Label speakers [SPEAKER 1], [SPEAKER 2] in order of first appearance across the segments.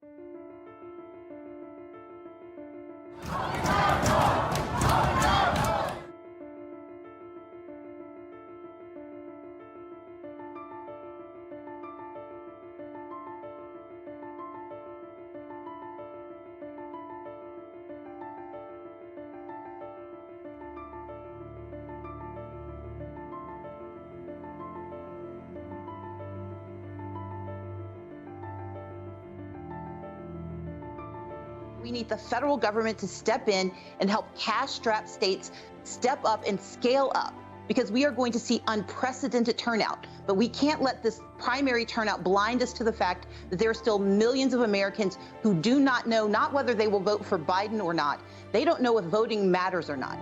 [SPEAKER 1] We need the federal government to step in and help cash-strapped states step up and scale up, because we are going to see unprecedented turnout. But we can't let this primary turnout blind us to the fact that there are still millions of Americans who do not know not whether they will vote for Biden or not. They don't know if voting matters or not.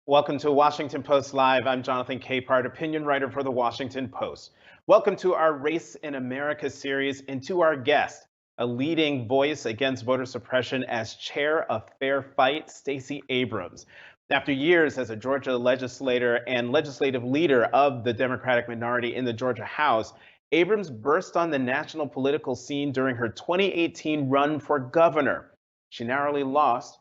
[SPEAKER 2] Welcome to Washington Post Live. I'm Jonathan Capehart, opinion writer for the Washington Post. Welcome to our Race in America series and to our guest, a leading voice against voter suppression as chair of Fair Fight, Stacey Abrams. After years as a Georgia legislator and legislative leader of the Democratic minority in the Georgia House, Abrams burst on the national political scene during her 2018 run for governor. She narrowly lost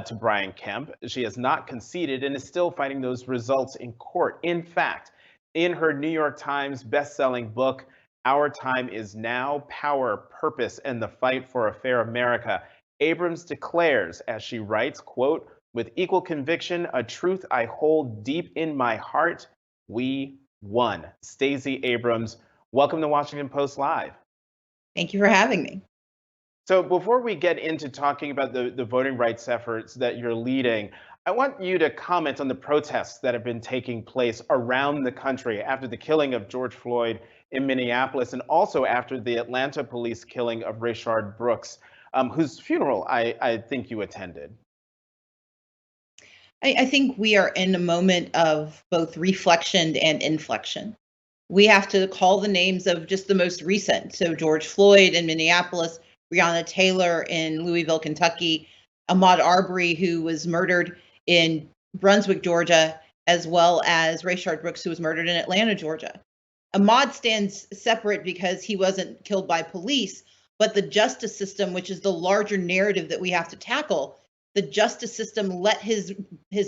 [SPEAKER 2] to Brian Kemp. She has not conceded and is still fighting those results in court. In fact, in her New York Times best-selling book, Our Time Is Now, Power, Purpose, and the Fight for a Fair America, Abrams declares, as she writes, quote, "With equal conviction, a truth I hold deep in my heart, we won." Stacey Abrams, welcome to Washington Post Live.
[SPEAKER 3] Thank you for having me.
[SPEAKER 2] So before we get into talking about the voting rights efforts that you're leading, I want you to comment on the protests that have been taking place around the country after the killing of George Floyd in Minneapolis, and also after the Atlanta police killing of Rayshard Brooks, whose funeral I think you attended.
[SPEAKER 3] I think we are in a moment of both reflection and inflection. We have to call the names of just the most recent. So George Floyd in Minneapolis, Breonna Taylor in Louisville, Kentucky, Ahmaud Arbery, who was murdered in Brunswick, Georgia, as well as Rayshard Brooks, who was murdered in Atlanta, Georgia. Ahmaud stands separate because he wasn't killed by police, but the justice system, which is the larger narrative that we have to tackle, the justice system let his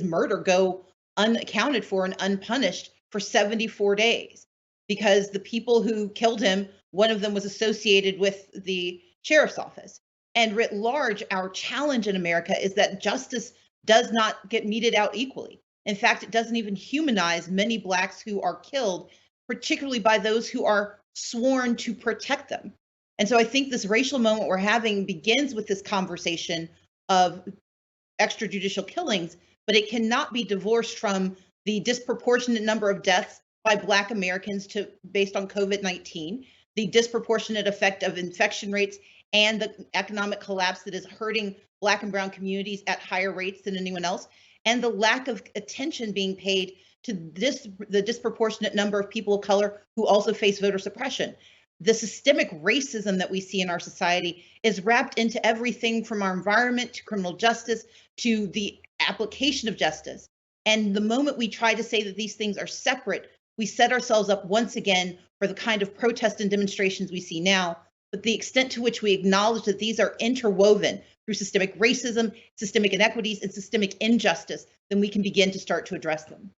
[SPEAKER 3] murder go unaccounted for and unpunished for 74 days because the people who killed him, one of them was associated with the sheriff's office. And writ large, our challenge in America is that justice does not get meted out equally. In fact, it doesn't even humanize many Blacks who are killed, particularly by those who are sworn to protect them. And so I think this racial moment we're having begins with this conversation of extrajudicial killings, but it cannot be divorced from the disproportionate number of deaths by Black Americans based on COVID-19, the disproportionate effect of infection rates, and the economic collapse that is hurting Black and brown communities at higher rates than anyone else, and the lack of attention being paid to the disproportionate number of people of color who also face voter suppression. The systemic racism that we see in our society is wrapped into everything from our environment to criminal justice to the application of justice. And the moment we try to say that these things are separate, we set ourselves up once again for the kind of protest and demonstrations we see now. But the extent to which we acknowledge that these are interwoven through systemic racism, systemic inequities, and systemic injustice, then we can begin to start to address them.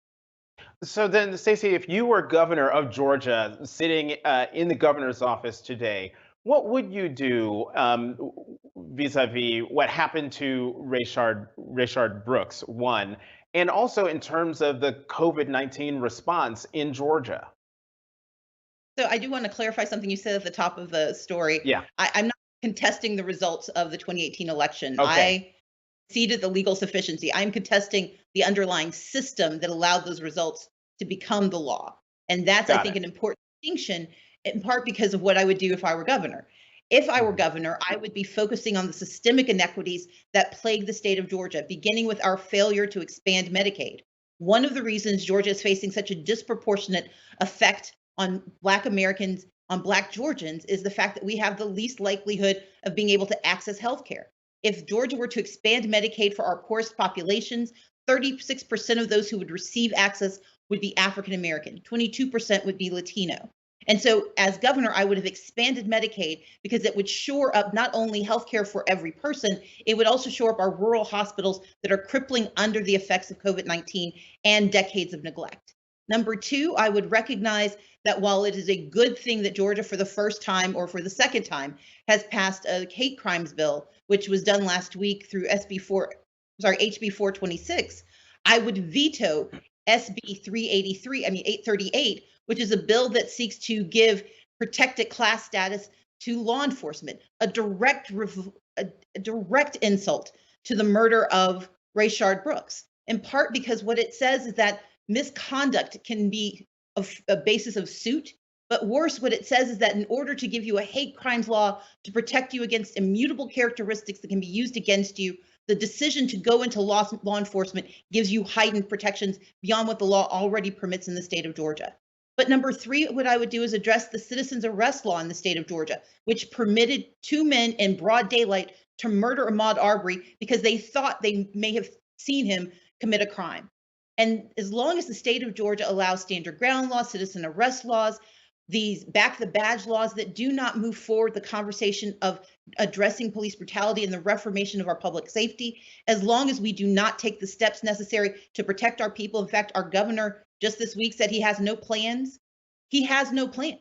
[SPEAKER 2] So then, Stacey, if you were governor of Georgia, sitting in the governor's office today, what would you do vis-a-vis what happened to Rayshard Brooks, one, and also in terms of the COVID-19 response in Georgia?
[SPEAKER 3] So I do want to clarify something you said at the top of the story.
[SPEAKER 2] Yeah.
[SPEAKER 3] I'm not contesting the results of the 2018 election.
[SPEAKER 2] Okay.
[SPEAKER 3] I conceded the legal sufficiency. I'm contesting the underlying system that allowed those results to become the law. And that's, I think, an important distinction, in part because of what I would do if I were governor. If I were governor, I would be focusing on the systemic inequities that plague the state of Georgia, beginning with our failure to expand Medicaid. One of the reasons Georgia is facing such a disproportionate effect on Black Americans, on Black Georgians, is the fact that we have the least likelihood of being able to access health care. If Georgia were to expand Medicaid for our poorest populations, 36% of those who would receive access would be African American, 22% would be Latino. And so as governor, I would have expanded Medicaid because it would shore up not only healthcare for every person, it would also shore up our rural hospitals that are crippling under the effects of COVID-19 and decades of neglect. Number two, I would recognize that while it is a good thing that Georgia for the first time or for the second time has passed a hate crimes bill, which was done last week through HB 426, I would veto SB 838, which is a bill that seeks to give protected class status to law enforcement, a direct insult to the murder of Rayshard Brooks, in part because what it says is that misconduct can be a basis of suit. But worse, what it says is that in order to give you a hate crimes law to protect you against immutable characteristics that can be used against you, the decision to go into law enforcement gives you heightened protections beyond what the law already permits in the state of Georgia. But number three, what I would do is address the citizens arrest law in the state of Georgia, which permitted two men in broad daylight to murder Ahmaud Arbery because they thought they may have seen him commit a crime. And as long as the state of Georgia allows stand your ground laws, citizen arrest laws, these back the badge laws that do not move forward the conversation of addressing police brutality and the reformation of our public safety, as long as we do not take the steps necessary to protect our people. In fact, our governor just this week said he has no plans. He has no plan.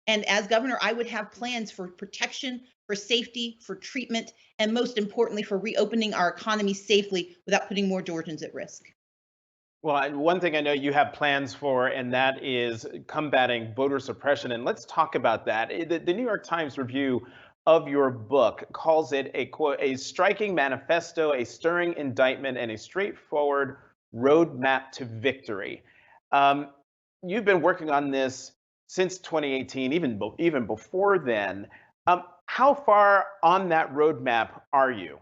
[SPEAKER 3] And as governor, I would have plans for protection, for safety, for treatment, and most importantly, for reopening our economy safely without putting more Georgians at risk.
[SPEAKER 2] Well, one thing I know you have plans for, and that is combating voter suppression. And let's talk about that. The New York Times review of your book calls it a, quote, a striking manifesto, a stirring indictment, and a straightforward roadmap to victory. You've been working on this since 2018, even before then. How far on that roadmap are you?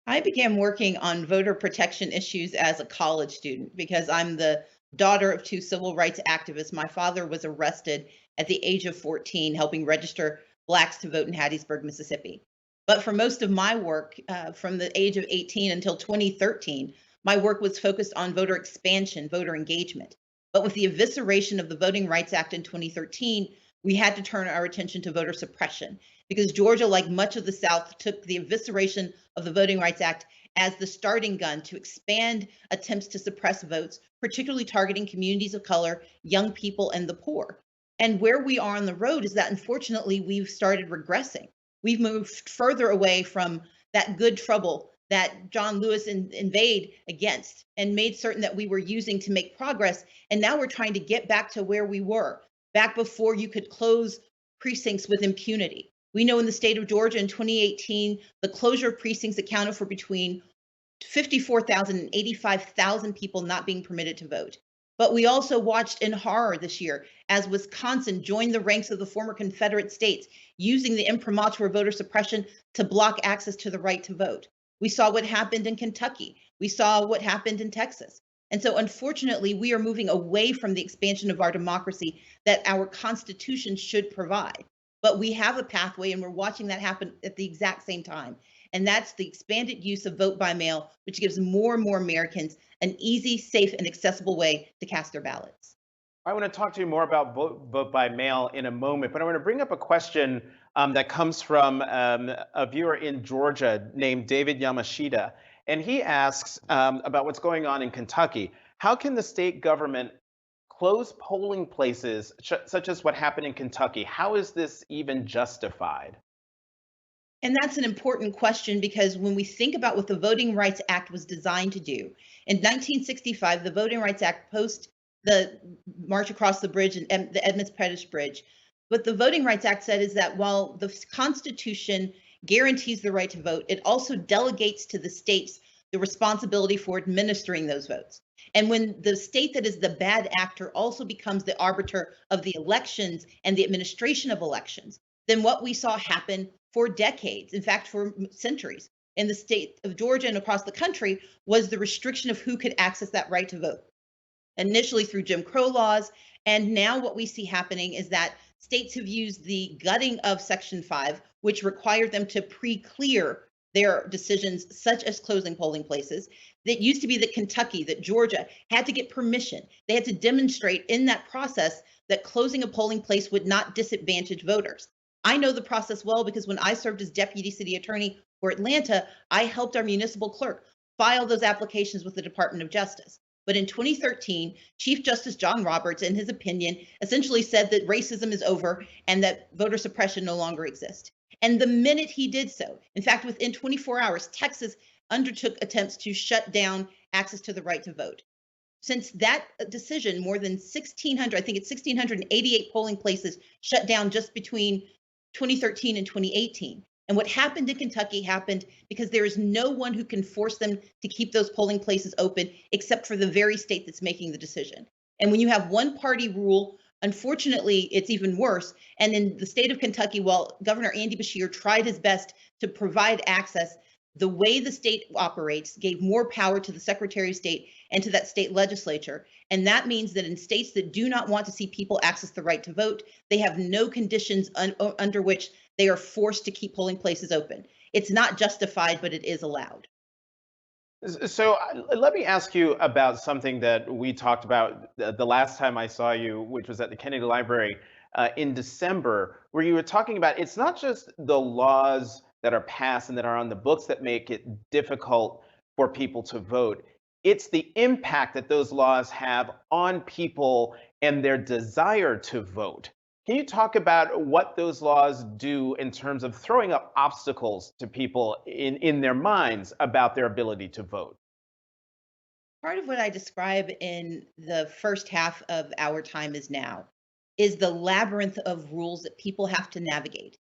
[SPEAKER 3] I began working on voter protection issues as a college student because I'm the daughter of two civil rights activists. My father was arrested at the age of 14, helping register Blacks to vote in Hattiesburg, Mississippi. But for most of my work, from the age of 18 until 2013, my work was focused on voter expansion, voter engagement. But with the evisceration of the Voting Rights Act in 2013, we had to turn our attention to voter suppression because Georgia, like much of the South, took the evisceration of the Voting Rights Act as the starting gun to expand attempts to suppress votes, particularly targeting communities of color, young people, and the poor. And where we are on the road is that unfortunately we've started regressing. We've moved further away from that good trouble that John Lewis inveighed against and made certain that we were using to make progress. And now we're trying to get back to where we were, back before you could close precincts with impunity. We know in the state of Georgia in 2018, the closure of precincts accounted for between 54,000 and 85,000 people not being permitted to vote. But we also watched in horror this year as Wisconsin joined the ranks of the former Confederate states, using the imprimatur of voter suppression to block access to the right to vote. We saw what happened in Kentucky. We saw what happened in Texas. And so unfortunately, we are moving away from the expansion of our democracy that our Constitution should provide. But we have a pathway, and we're watching that happen at the exact same time. And that's the expanded use of vote by mail, which gives more and more Americans an easy, safe, and accessible way to cast their ballots.
[SPEAKER 2] I want to talk to you more about vote by mail in a moment, but I want to bring up a question that comes from a viewer in Georgia named David Yamashita. And he asks about what's going on in Kentucky. How can the state government close polling places such as what happened in Kentucky? How is this even justified?
[SPEAKER 3] And that's an important question because when we think about what the Voting Rights Act was designed to do, in 1965, the Voting Rights Act post the March Across the Bridge and the Edmunds-Pettus Bridge, what the Voting Rights Act said is that while the Constitution guarantees the right to vote, it also delegates to the states the responsibility for administering those votes. And when the state that is the bad actor also becomes the arbiter of the elections and the administration of elections, then what we saw happen for decades, in fact, for centuries in the state of Georgia and across the country, was the restriction of who could access that right to vote. Initially through Jim Crow laws, and now what we see happening is that states have used the gutting of Section 5, which required them to pre-clear There are decisions such as closing polling places. That used to be that Kentucky, that Georgia had to get permission. They had to demonstrate in that process that closing a polling place would not disadvantage voters. I know the process well because when I served as deputy city attorney for Atlanta, I helped our municipal clerk file those applications with the Department of Justice. But in 2013, Chief Justice John Roberts, in his opinion, essentially said that racism is over and that voter suppression no longer exists. And the minute he did so, in fact, within 24 hours, Texas undertook attempts to shut down access to the right to vote. Since that decision, more than 1,600, I think it's 1,688 polling places shut down just between 2013 and 2018. And what happened in Kentucky happened because there is no one who can force them to keep those polling places open except for the very state that's making the decision. And when you have one party rule, unfortunately, it's even worse. And in the state of Kentucky, while Governor Andy Beshear tried his best to provide access, the way the state operates gave more power to the Secretary of State and to that state legislature. And that means that in states that do not want to see people access the right to vote, they have no conditions under which they are forced to keep polling places open. It's not justified, but it is allowed.
[SPEAKER 2] So let me ask you about something that we talked about the last time I saw you, which was at the Kennedy Library in December, where you were talking about it's not just the laws that are passed and that are on the books that make it difficult for people to vote. It's the impact that those laws have on people and their desire to vote. Can you talk about what those laws do in terms of throwing up obstacles to people in their minds about their ability to vote?
[SPEAKER 3] Part of what I describe in the first half of Our Time Is Now is the labyrinth of rules that people have to navigate.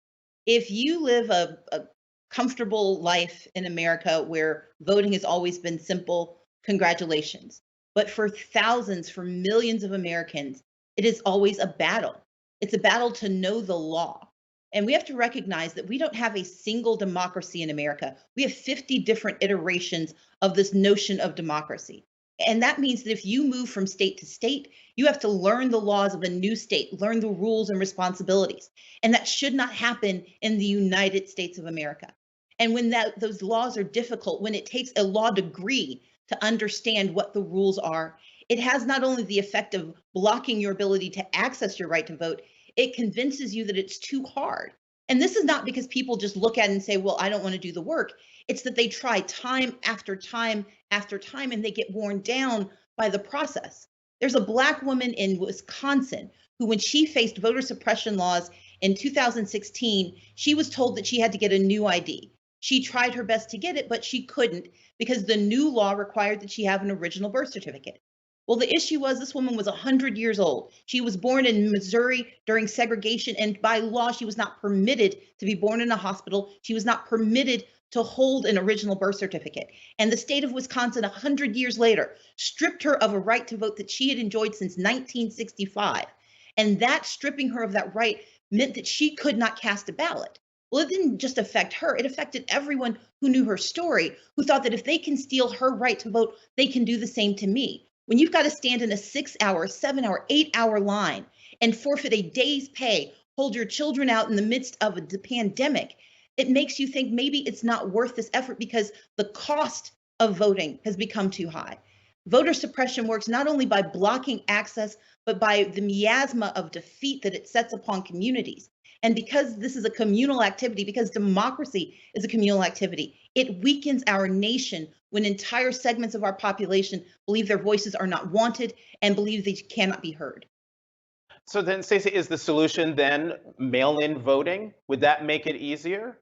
[SPEAKER 3] If you live a comfortable life in America where voting has always been simple, congratulations. But for thousands, for millions of Americans, it is always a battle. It's a battle to know the law. And we have to recognize that we don't have a single democracy in America. We have 50 different iterations of this notion of democracy. And that means that if you move from state to state, you have to learn the laws of a new state, learn the rules and responsibilities. And that should not happen in the United States of America. And when those laws are difficult, when it takes a law degree to understand what the rules are, it has not only the effect of blocking your ability to access your right to vote, it convinces you that it's too hard. And this is not because people just look at it and say, well, I don't want to do the work. It's that they try time after time after time, and they get worn down by the process. There's a Black woman in Wisconsin who, when she faced voter suppression laws in 2016, she was told that she had to get a new ID. She tried her best to get it, but she couldn't because the new law required that she have an original birth certificate. Well, the issue was this woman was 100 years old. She was born in Missouri during segregation, and by law, she was not permitted to be born in a hospital. She was not permitted to hold an original birth certificate. And the state of Wisconsin, 100 years later, stripped her of a right to vote that she had enjoyed since 1965. And that stripping her of that right meant that she could not cast a ballot. Well, it didn't just affect her, it affected everyone who knew her story, who thought that if they can steal her right to vote, they can do the same to me. When you've got to stand in a 6-hour, 7-hour, 8-hour line and forfeit a day's pay, hold your children out in the midst of a pandemic, it makes you think maybe it's not worth this effort because the cost of voting has become too high. Voter suppression works not only by blocking access, but by the miasma of defeat that it sets upon communities. And because this is a communal activity, because democracy is a communal activity, it weakens our nation when entire segments of our population believe their voices are not wanted and believe they cannot be heard.
[SPEAKER 2] So then, Stacey, is the solution then mail-in voting? Would that make it easier?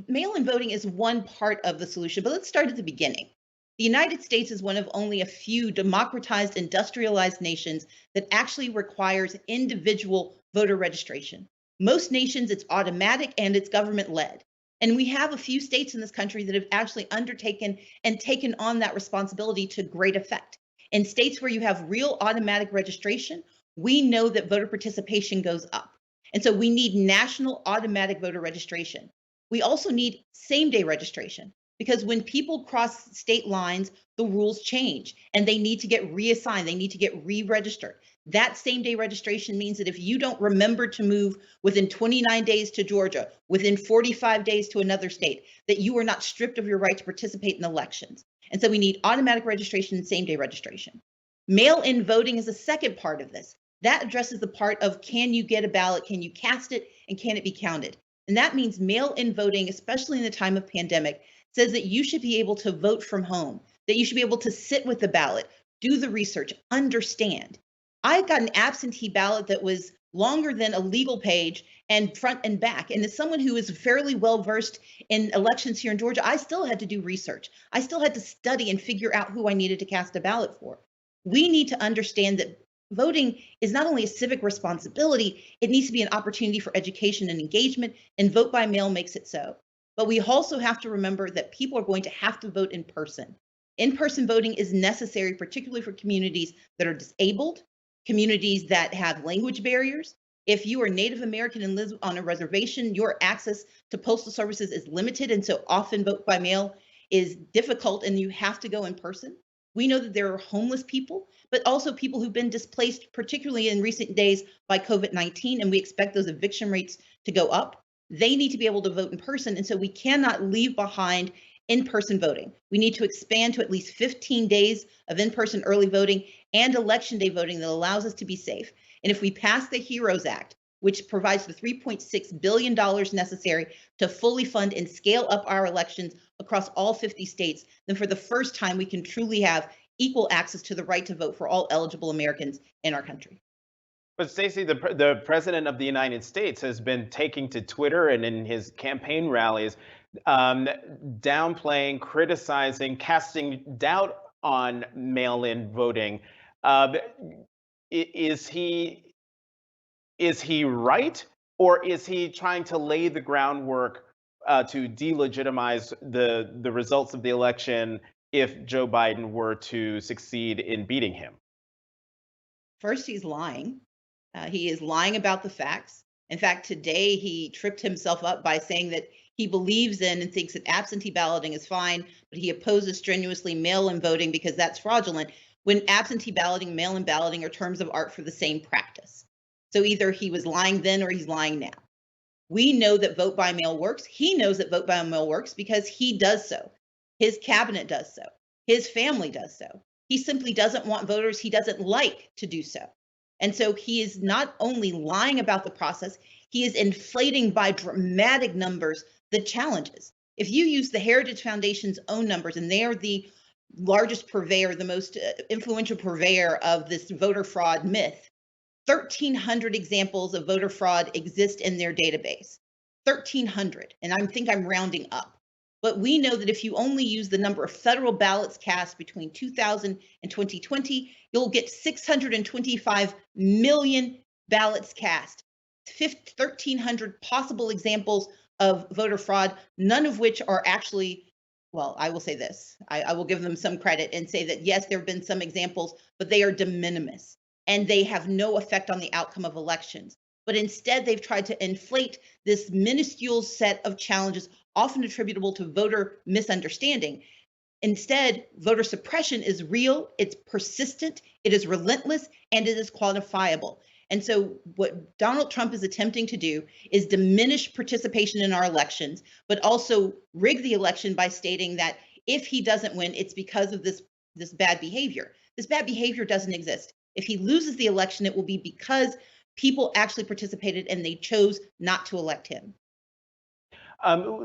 [SPEAKER 3] Mail-in voting is one part of the solution, but let's start at the beginning. The United States is one of only a few democratized, industrialized nations that actually requires individual voter registration. Most nations, it's automatic and it's government-led. And we have a few states in this country that have actually undertaken and taken on that responsibility to great effect. In states where you have real automatic registration, we know that voter participation goes up. And so we need national automatic voter registration. We also need same-day registration because when people cross state lines, the rules change and they need to get reassigned, they need to get re-registered. That same day registration means that if you don't remember to move within 29 days to Georgia, within 45 days to another state, that you are not stripped of your right to participate in elections. And so we need automatic registration and same day registration. Mail-in voting is a second part of this. That addresses the part of, can you get a ballot, can you cast it, and can it be counted? And that means mail-in voting, especially in the time of pandemic, says that you should be able to vote from home, that you should be able to sit with the ballot, do the research, understand. I got an absentee ballot that was longer than a legal page and front and back. And as someone who is fairly well versed in elections here in Georgia, I still had to do research. I still had to study and figure out who I needed to cast a ballot for. We need to understand that voting is not only a civic responsibility, it needs to be an opportunity for education and engagement, and vote by mail makes it so. But we also have to remember that people are going to have to vote in person. In-person voting is necessary, particularly for communities that are disabled, communities that have language barriers. If you are Native American and live on a reservation, your access to postal services is limited, and so often vote by mail is difficult and you have to go in person. We know that there are homeless people, but also people who've been displaced, particularly in recent days by COVID-19, and we expect those eviction rates to go up. They need to be able to vote in person, and so we cannot leave behind in-person voting. We need to expand to at least 15 days of in-person early voting and election day voting that allows us to be safe. And if we pass the HEROES Act, which provides the $3.6 billion necessary to fully fund and scale up our elections across all 50 states, then for the first time, we can truly have equal access to the right to vote for all eligible Americans in our country.
[SPEAKER 2] But Stacey, the president of the United States has been taking to Twitter and in his campaign rallies, downplaying, criticizing, casting doubt on mail-in voting. Is he right, or is he trying to lay the groundwork to delegitimize the results of the election if Joe Biden were to succeed in beating him?
[SPEAKER 3] First, he's lying. He is lying about the facts. In fact, today he tripped himself up by saying that he believes in and thinks that absentee balloting is fine, but he opposes strenuously mail-in voting because that's fraudulent, when absentee balloting and mail-in balloting are terms of art for the same practice. So either he was lying then or he's lying now. We know that vote by mail works. He knows that vote by mail works because he does so. His cabinet does so. His family does so. He simply doesn't want voters he doesn't like to do so. And so he is not only lying about the process, he is inflating by dramatic numbers the challenges. If you use the Heritage Foundation's own numbers, and they are the largest purveyor, the most influential purveyor of this voter fraud myth, 1,300 examples of voter fraud exist in their database. 1,300, and I think I'm rounding up. But we know that if you only use the number of federal ballots cast between 2000 and 2020, you'll get 625 million ballots cast. 1,300 possible examples of voter fraud, none of which are actually, well, I will say this. I will give them some credit and say that, yes, there have been some examples, but they are de minimis and they have no effect on the outcome of elections. But instead, they've tried to inflate this minuscule set of challenges, often attributable to voter misunderstanding. Instead, voter suppression is real, it's persistent, it is relentless, and it is quantifiable. And so what Donald Trump is attempting to do is diminish participation in our elections, but also rig the election by stating that if he doesn't win, it's because of this bad behavior. This bad behavior doesn't exist. If he loses the election, it will be because people actually participated and they chose not to elect him.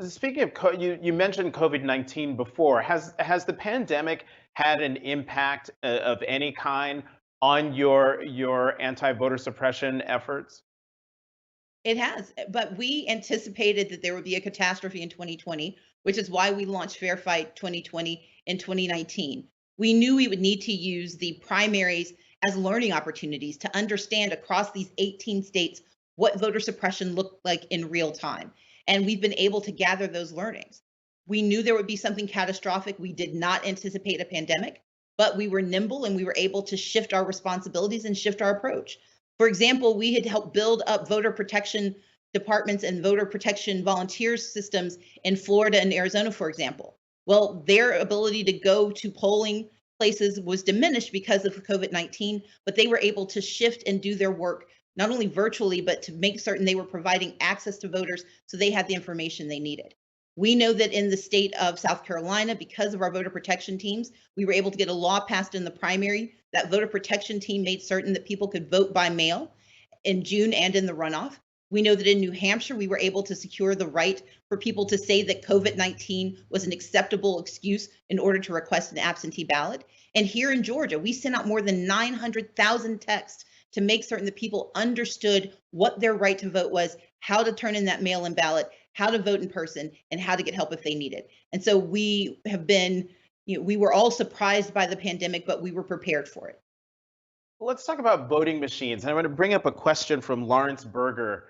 [SPEAKER 2] Speaking of, you mentioned COVID-19 before. Has the pandemic had an impact of any kind on your anti-voter suppression efforts?
[SPEAKER 3] It has, but we anticipated that there would be a catastrophe in 2020, which is why we launched Fair Fight 2020 in 2019. We knew we would need to use the primaries as learning opportunities to understand across these 18 states what voter suppression looked like in real time. And we've been able to gather those learnings. We knew there would be something catastrophic. We did not anticipate a pandemic, but we were nimble and we were able to shift our responsibilities and shift our approach. For example, we had helped build up voter protection departments and voter protection volunteer systems in Florida and Arizona, for example. Well, their ability to go to polling places was diminished because of COVID-19, but they were able to shift and do their work not only virtually, but to make certain they were providing access to voters so they had the information they needed. We know that in the state of South Carolina, because of our voter protection teams, we were able to get a law passed in the primary. That voter protection team made certain that people could vote by mail in June and in the runoff. We know that in New Hampshire, we were able to secure the right for people to say that COVID-19 was an acceptable excuse in order to request an absentee ballot. And here in Georgia, we sent out more than 900,000 texts to make certain that people understood what their right to vote was, how to turn in that mail-in ballot, how to vote in person, and how to get help if they need it. And so we have been, we were all surprised by the pandemic, but we were prepared for it.
[SPEAKER 2] Let's talk about voting machines. And I want to bring up a question from Lawrence Berger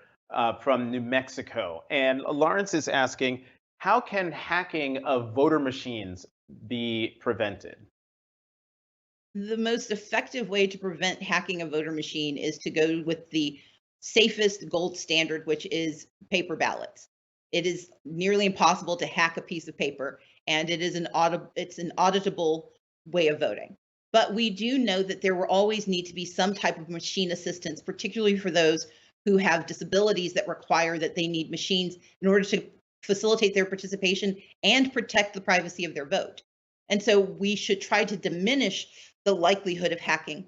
[SPEAKER 2] from New Mexico. And Lawrence is asking, how can hacking of voter machines be prevented?
[SPEAKER 3] The most effective way to prevent hacking a voter machine is to go with the safest gold standard, which is paper ballots. It is nearly impossible to hack a piece of paper, and it is an auditable way of voting. But we do know that there will always need to be some type of machine assistance, particularly for those who have disabilities that require that they need machines in order to facilitate their participation and protect the privacy of their vote. And so we should try to diminish the likelihood of hacking.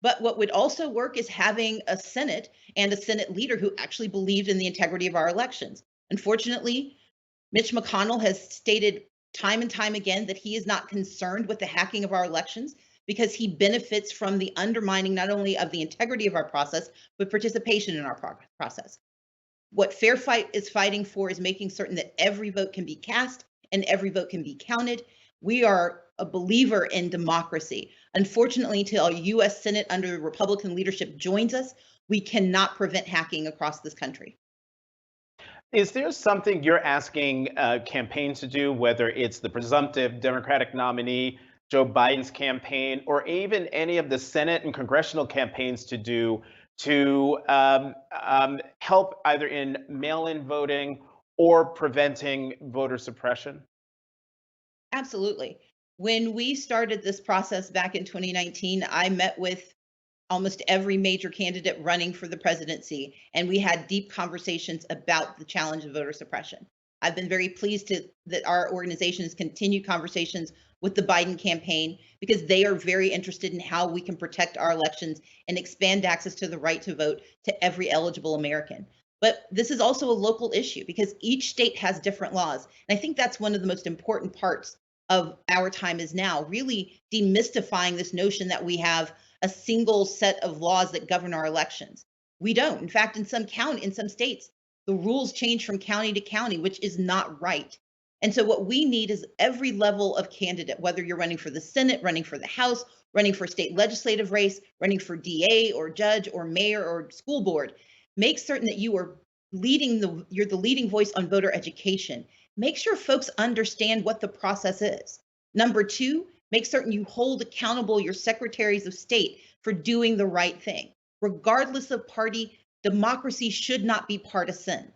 [SPEAKER 3] But what would also work is having a Senate and a Senate leader who actually believed in the integrity of our elections. Unfortunately, Mitch McConnell has stated time and time again that he is not concerned with the hacking of our elections because he benefits from the undermining not only of the integrity of our process, but participation in our process. What Fair Fight is fighting for is making certain that every vote can be cast and every vote can be counted. We are a believer in democracy. Unfortunately, until our U.S. Senate under Republican leadership joins us, we cannot prevent hacking across this country.
[SPEAKER 2] Is there something you're asking campaigns to do, whether it's the presumptive Democratic nominee, Joe Biden's campaign, or even any of the Senate and congressional campaigns to do to help either in mail-in voting or preventing voter suppression?
[SPEAKER 3] Absolutely. When we started this process back in 2019, I met with almost every major candidate running for the presidency, and we had deep conversations about the challenge of voter suppression. I've been very pleased that our organization has continued conversations with the Biden campaign because they are very interested in how we can protect our elections and expand access to the right to vote to every eligible American. But this is also a local issue because each state has different laws. And I think that's one of the most important parts of our time is now, really demystifying this notion that we have a single set of laws that govern our elections. We don't. In fact, in some states, the rules change from county to county, which is not right. And so what we need is every level of candidate, whether you're running for the Senate, running for the House, running for state legislative race, running for DA or judge or mayor or school board, make certain that you are you're the leading voice on voter education. Make sure folks understand what the process is. Number two, make certain you hold accountable your secretaries of state for doing the right thing. Regardless of party, democracy should not be partisan.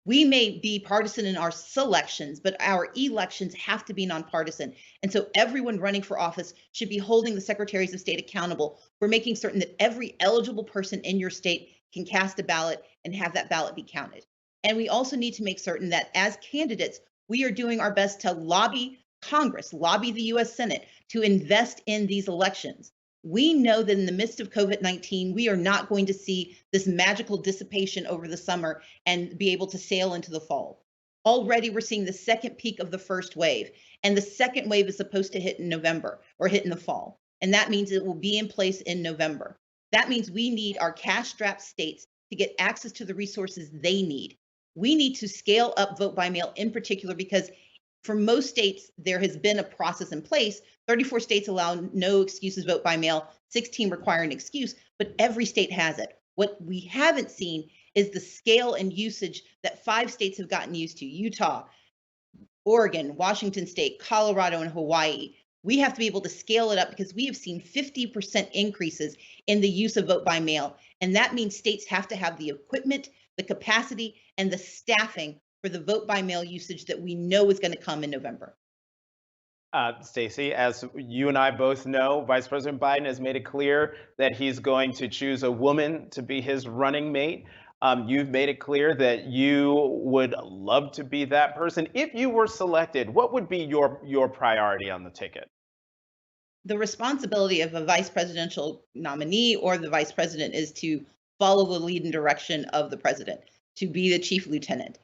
[SPEAKER 3] We may be partisan in our selections, but our elections have to be nonpartisan. And so everyone running for office should be holding the secretaries of state accountable for making certain that every eligible person in your state can cast a ballot and have that ballot be counted. And we also need to make certain that as candidates, we are doing our best to lobby Congress, lobby the US Senate to invest in these elections. We know that in the midst of COVID-19, we are not going to see this magical dissipation over the summer and be able to sail into the fall. Already we're seeing the second peak of the first wave, and the second wave is supposed to hit in November or hit in the fall. And that means it will be in place in November. That means we need our cash-strapped states to get access to the resources they need. We need to scale up vote by mail in particular because for most states, there has been a process in place. 34 states allow no excuses vote by mail, 16 require an excuse, but every state has it. What we haven't seen is the scale and usage that 5 states have gotten used to: Utah, Oregon, Washington State, Colorado, and Hawaii. We have to be able to scale it up because we have seen 50% increases in the use of vote by mail. And that means states have to have the equipment, the capacity, and the staffing for the vote by mail usage that we know is going to come in November.
[SPEAKER 2] Stacey, as you and I both know, Vice President Biden has made it clear that he's going to choose a woman to be his running mate. You've made it clear that you would love to be that person. If you were selected, what would be your priority on the ticket?
[SPEAKER 3] The responsibility of a vice presidential nominee or the vice president is to follow the lead and direction of the president, to be the chief lieutenant.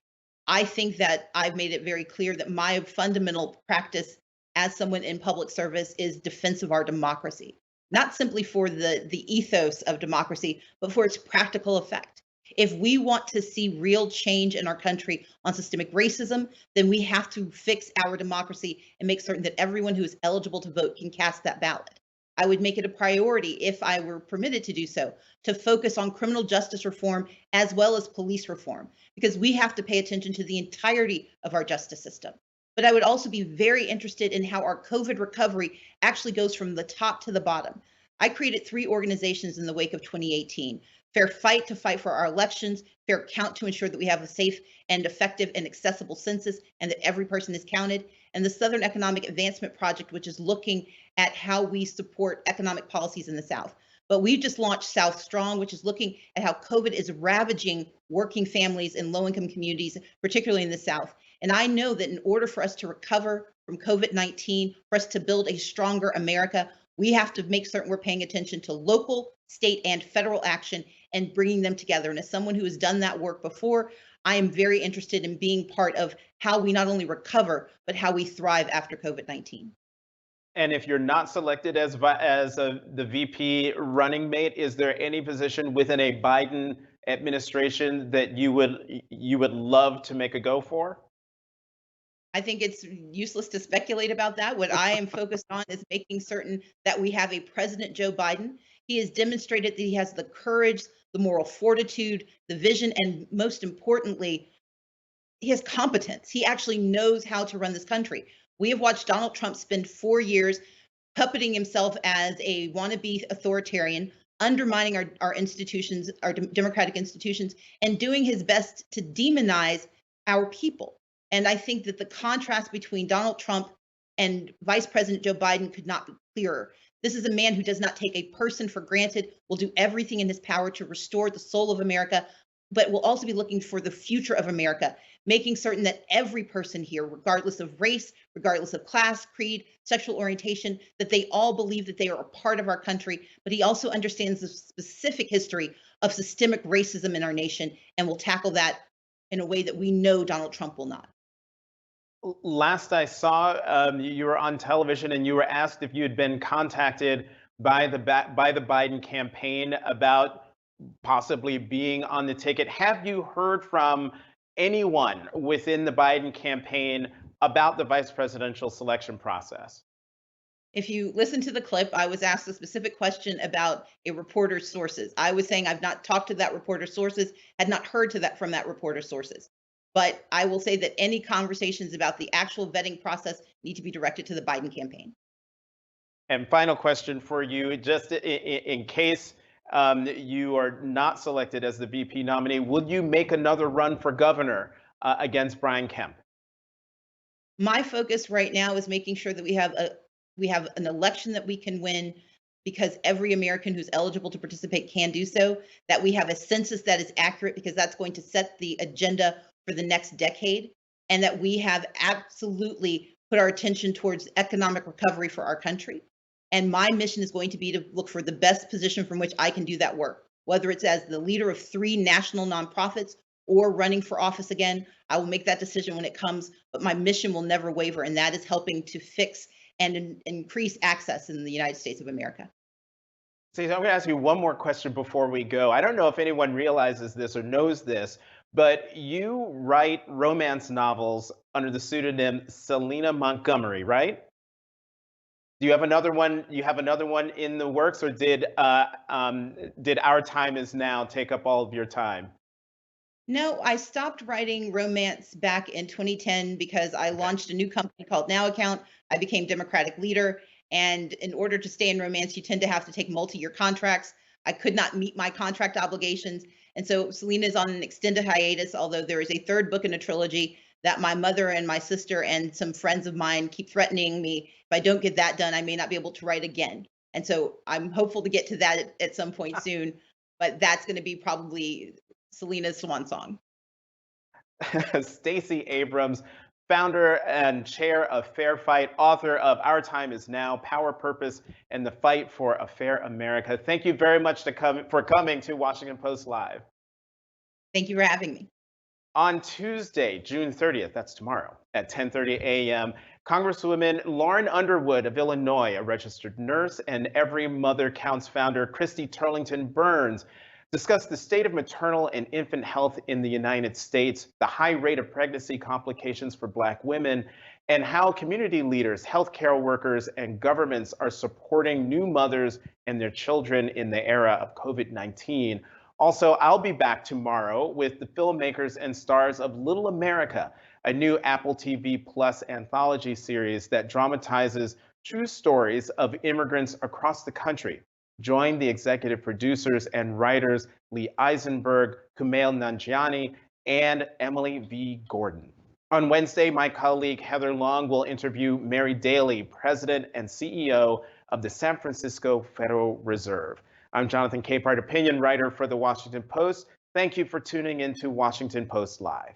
[SPEAKER 3] I think that I've made it very clear that my fundamental practice as someone in public service is defense of our democracy, not simply for the ethos of democracy, but for its practical effect. If we want to see real change in our country on systemic racism, then we have to fix our democracy and make certain that everyone who is eligible to vote can cast that ballot. I would make it a priority, if I were permitted to do so, to focus on criminal justice reform as well as police reform, because we have to pay attention to the entirety of our justice system. But I would also be very interested in how our COVID recovery actually goes from the top to the bottom. I created 3 organizations in the wake of 2018. Fair Fight to fight for our elections, Fair Count to ensure that we have a safe and effective and accessible census and that every person is counted, and the Southern Economic Advancement Project, which is looking at how we support economic policies in the South. But we've just launched South Strong, which is looking at how COVID is ravaging working families in low-income communities, particularly in the South. And I know that in order for us to recover from COVID-19, for us to build a stronger America, we have to make certain we're paying attention to local, state, and federal action and bringing them together. And as someone who has done that work before, I am very interested in being part of how we not only recover, but how we thrive after COVID-19.
[SPEAKER 2] And if you're not selected as the VP running mate, is there any position within a Biden administration that you would love to make a go for?
[SPEAKER 3] I think it's useless to speculate about that. What I am focused on is making certain that we have a President Joe Biden. He has demonstrated that he has the courage, the moral fortitude, the vision, and most importantly, he has competence. He actually knows how to run this country. We have watched Donald Trump spend 4 years puppeting himself as a wannabe authoritarian, undermining our institutions, our democratic institutions, and doing his best to demonize our people. And I think that the contrast between Donald Trump and Vice President Joe Biden could not be clearer. This is a man who does not take a person for granted, will do everything in his power to restore the soul of America, but will also be looking for the future of America, making certain that every person here, regardless of race, regardless of class, creed, sexual orientation, that they all believe that they are a part of our country. But he also understands the specific history of systemic racism in our nation and will tackle that in a way that we know Donald Trump will not.
[SPEAKER 2] Last I saw, you were on television and you were asked if you had been contacted by the Biden campaign about possibly being on the ticket. Have you heard from anyone within the Biden campaign about the vice presidential selection process?
[SPEAKER 3] If you listen to the clip, I was asked a specific question about a reporter's sources. I was saying I've not talked to that reporter's sources, had not heard from that reporter's sources. But I will say that any conversations about the actual vetting process need to be directed to the Biden campaign.
[SPEAKER 2] And final question for you, just in case you are not selected as the VP nominee, will you make another run for governor against Brian Kemp?
[SPEAKER 3] My focus right now is making sure that we have an election that we can win, because every American who's eligible to participate can do so, that we have a census that is accurate, because that's going to set the agenda for the next decade, and that we have absolutely put our attention towards economic recovery for our country. And my mission is going to be to look for the best position from which I can do that work, whether it's as the leader of 3 national nonprofits or running for office again. I will make that decision when it comes, but my mission will never waver, and that is helping to fix and increase access in the United States of America.
[SPEAKER 2] So I'm going to ask you one more question before we go. I don't know if anyone realizes this or knows this, but you write romance novels under the pseudonym Selena Montgomery, right? Do you have another one? You have another one in the works, or did Our Time Is Now take up all of your time?
[SPEAKER 3] No, I stopped writing romance back in 2010 because I launched a new company called Now Account. I became Democratic leader. And in order to stay in romance, you tend to have to take multi-year contracts. I could not meet my contract obligations. And so Selena is on an extended hiatus, although there is a 3rd book in a trilogy that my mother and my sister and some friends of mine keep threatening me. If I don't get that done, I may not be able to write again. And so I'm hopeful to get to that at some point soon, but that's going to be probably Selena's swan song.
[SPEAKER 2] Stacey Abrams, founder and chair of Fair Fight, author of Our Time Is Now, Power, Purpose, and the Fight for a Fair America. Thank you very much for coming to Washington Post Live.
[SPEAKER 3] Thank you for having me.
[SPEAKER 2] On Tuesday, June 30th, that's tomorrow, at 10:30 a.m., Congresswoman Lauren Underwood of Illinois, a registered nurse, and Every Mother Counts founder Christy Turlington Burns discussed the state of maternal and infant health in the United States, the high rate of pregnancy complications for Black women, and how community leaders, healthcare workers, and governments are supporting new mothers and their children in the era of COVID-19. Also, I'll be back tomorrow with the filmmakers and stars of Little America, a new Apple TV Plus anthology series that dramatizes true stories of immigrants across the country. Join the executive producers and writers Lee Eisenberg, Kumail Nanjiani, and Emily V. Gordon. On Wednesday, my colleague Heather Long will interview Mary Daly, President and CEO of the San Francisco Federal Reserve. I'm Jonathan Capehart, opinion writer for The Washington Post. Thank you for tuning in to Washington Post Live.